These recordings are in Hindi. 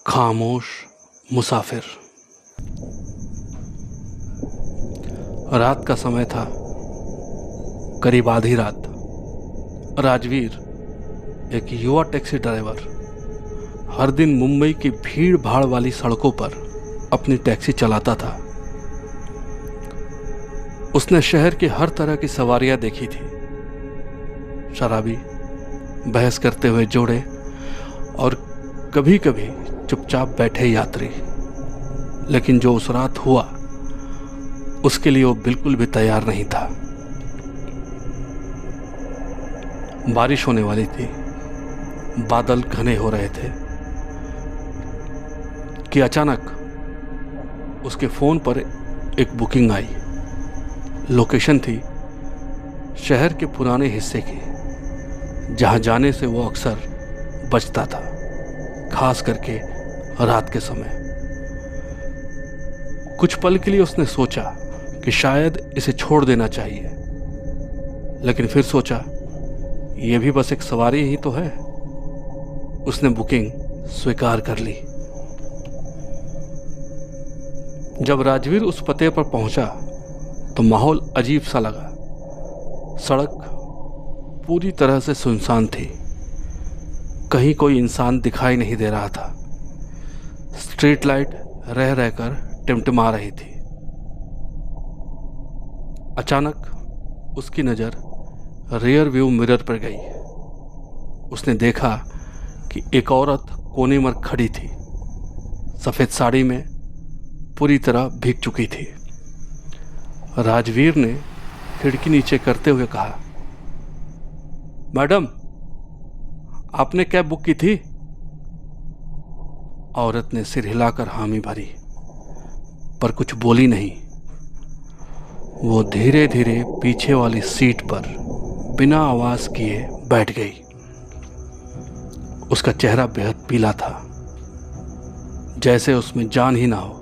खामोश मुसाफिर। रात का समय था, करीब आधी रात। राजवीर, एक युवा टैक्सी ड्राइवर, हर दिन मुंबई की भीड़ भाड़ वाली सड़कों पर अपनी टैक्सी चलाता था। उसने शहर की हर तरह की सवारियां देखी थी, शराबी, बहस करते हुए जोड़े और कभी कभी चुपचाप बैठे यात्री। लेकिन जो उस रात हुआ उसके लिए वो बिल्कुल भी तैयार नहीं था। बारिश होने वाली थी, बादल घने हो रहे थे कि अचानक उसके फोन पर एक बुकिंग आई। लोकेशन थी शहर के पुराने हिस्से की, जहां जाने से वो अक्सर बचता था, खास करके रात के समय। कुछ पल के लिए उसने सोचा कि शायद इसे छोड़ देना चाहिए, लेकिन फिर सोचा यह भी बस एक सवारी ही तो है। उसने बुकिंग स्वीकार कर ली। जब राजवीर उस पते पर पहुंचा तो माहौल अजीब सा लगा। सड़क पूरी तरह से सुनसान थी, कहीं कोई इंसान दिखाई नहीं दे रहा था। स्ट्रीट लाइट रह रहकर टिमटिमा रही थी। अचानक उसकी नज़र रियर व्यू मिरर पर गई। उसने देखा कि एक औरत कोने में खड़ी थी, सफ़ेद साड़ी में, पूरी तरह भीग चुकी थी। राजवीर ने खिड़की नीचे करते हुए कहा, मैडम, आपने कैब बुक की थी? औरत ने सिर हिलाकर हामी भरी, पर कुछ बोली नहीं। वो धीरे धीरे पीछे वाली सीट पर बिना आवाज किए बैठ गई। उसका चेहरा बेहद पीला था, जैसे उसमें जान ही ना हो,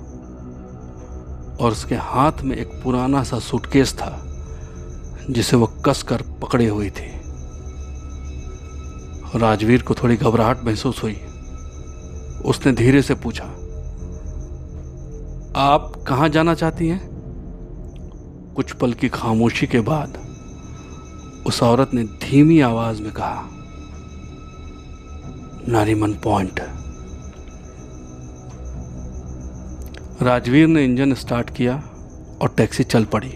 और उसके हाथ में एक पुराना सा सूटकेस था जिसे वो कसकर पकड़े हुई थी। राजवीर को थोड़ी घबराहट महसूस हुई। उसने धीरे से पूछा, आप कहाँ जाना चाहती हैं? कुछ पल की खामोशी के बाद उस औरत ने धीमी आवाज में कहा, नारीमन पॉइंट। राजवीर ने इंजन स्टार्ट किया और टैक्सी चल पड़ी।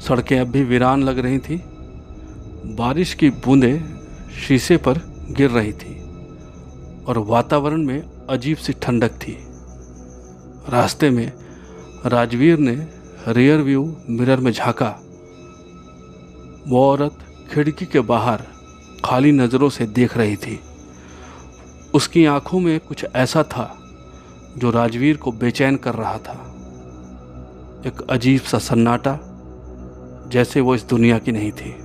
सड़कें अब भी वीरान लग रही थी। बारिश की बूंदें शीशे पर गिर रही थी और वातावरण में अजीब सी ठंडक थी। रास्ते में राजवीर ने रियर व्यू मिरर में झांका। वो औरत खिड़की के बाहर खाली नज़रों से देख रही थी। उसकी आंखों में कुछ ऐसा था जो राजवीर को बेचैन कर रहा था। एक अजीब सा सन्नाटा, जैसे वो इस दुनिया की नहीं थी।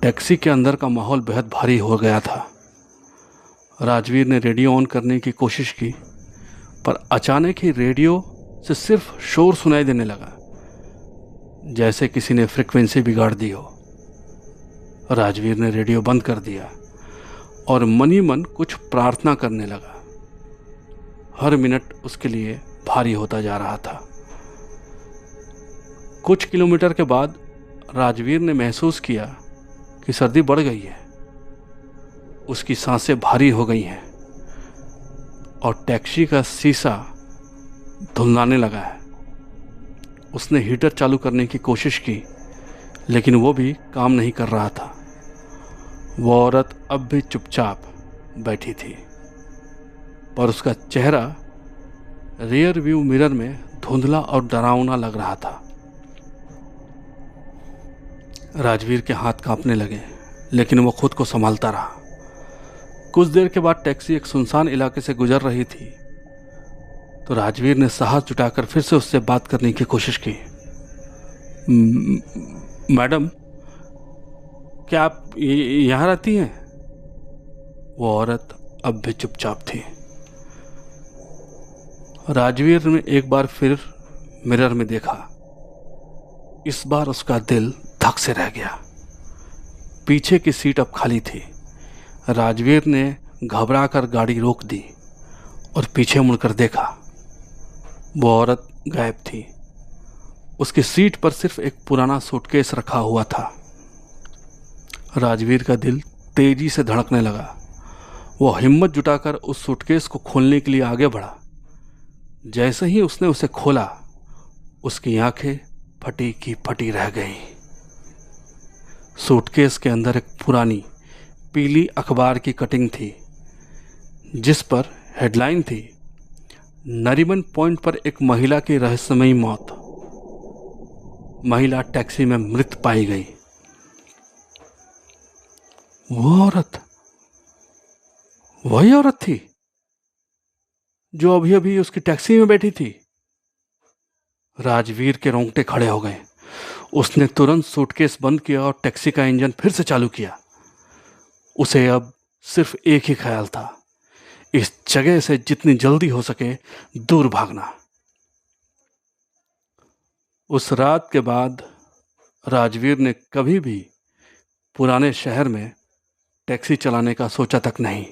टैक्सी के अंदर का माहौल बेहद भारी हो गया था। राजवीर ने रेडियो ऑन करने की कोशिश की, पर अचानक ही रेडियो से सिर्फ शोर सुनाई देने लगा, जैसे किसी ने फ्रीक्वेंसी बिगाड़ दी हो। राजवीर ने रेडियो बंद कर दिया और मन ही मन कुछ प्रार्थना करने लगा। हर मिनट उसके लिए भारी होता जा रहा था। कुछ किलोमीटर के बाद राजवीर ने महसूस किया कि सर्दी बढ़ गई है। उसकी सांसें भारी हो गई हैं और टैक्सी का शीशा धुंधलाने लगा है। उसने हीटर चालू करने की कोशिश की, लेकिन वो भी काम नहीं कर रहा था। वो औरत अब भी चुपचाप बैठी थी, पर उसका चेहरा रियर व्यू मिरर में धुंधला और डरावना लग रहा था। राजवीर के हाथ कांपने लगे, लेकिन वो खुद को संभालता रहा। कुछ देर के बाद टैक्सी एक सुनसान इलाके से गुजर रही थी, तो राजवीर ने साहस जुटाकर फिर से उससे बात करने की कोशिश की। मैडम, क्या आप यहाँ रहती हैं? वो औरत अब भी चुपचाप थी। राजवीर ने एक बार फिर मिरर में देखा। इस बार उसका दिल धक से रह गया। पीछे की सीट अब खाली थी। राजवीर ने घबराकर गाड़ी रोक दी और पीछे मुड़कर देखा। वो औरत गायब थी। उसकी सीट पर सिर्फ एक पुराना सूटकेस रखा हुआ था। राजवीर का दिल तेजी से धड़कने लगा। वो हिम्मत जुटाकर उस सूटकेस को खोलने के लिए आगे बढ़ा। जैसे ही उसने उसे खोला, उसकी आंखें फटी की फटी रह गईं। सूटकेस के अंदर एक पुरानी पीली अखबार की कटिंग थी, जिस पर हेडलाइन थी, नरीमन पॉइंट पर एक महिला की रहस्यमयी मौत। महिला टैक्सी में मृत पाई गई। वो औरत वही औरत थी जो अभी अभी उसकी टैक्सी में बैठी थी। राजवीर के रोंगटे खड़े हो गए। उसने तुरंत सूटकेस बंद किया और टैक्सी का इंजन फिर से चालू किया। उसे अब सिर्फ एक ही ख्याल था, इस जगह से जितनी जल्दी हो सके दूर भागना। उस रात के बाद राजवीर ने कभी भी पुराने शहर में टैक्सी चलाने का सोचा तक नहीं।